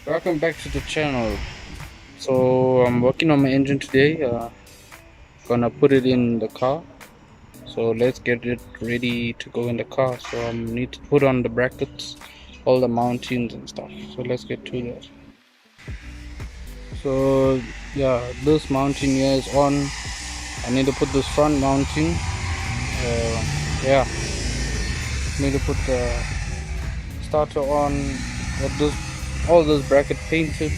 Welcome back to the channel. So I'm working on my engine today. Gonna put it in the car. So let's get it ready to go in the car. So I need to put on the brackets, all the mountings and stuff. So let's get to that. So yeah, this mounting here is on. I need to put this front mounting. Yeah, need to put the starter on. Got this, all this bracket painted.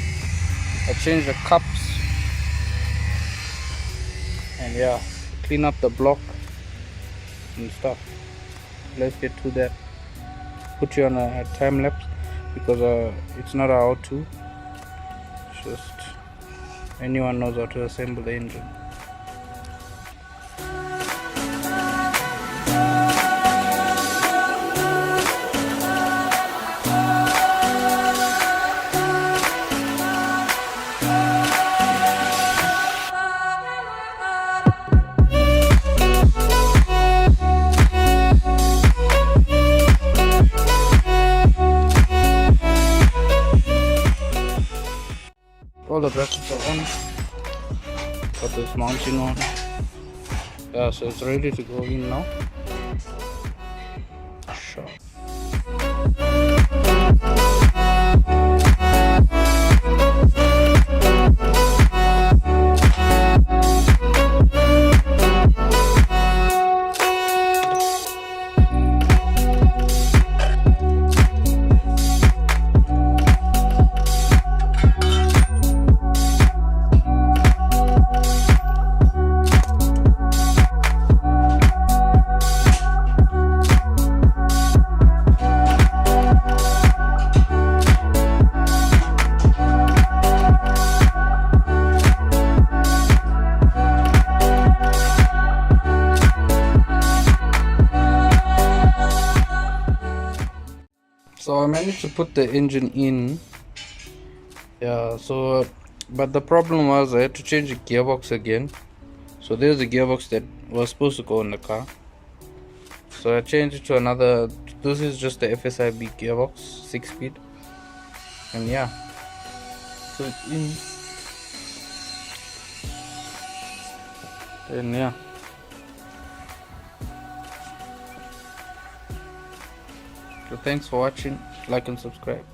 I changed the cups. And yeah, clean up the block and stuff. Let's get to that. Put you on a time lapse because it's not how to. Just anyone knows how to assemble the engine. All the brackets are on. Got this mounting on. Yeah, so it's ready to go in now. Sure. So I managed to put the engine in. Yeah, so but the problem was I had to change the gearbox again. So there's a gearbox that was supposed to go in the car. So I changed it to another. This is just the FSIB gearbox, 6-speed. And yeah, so it's in. And yeah. So thanks for watching. Like and subscribe.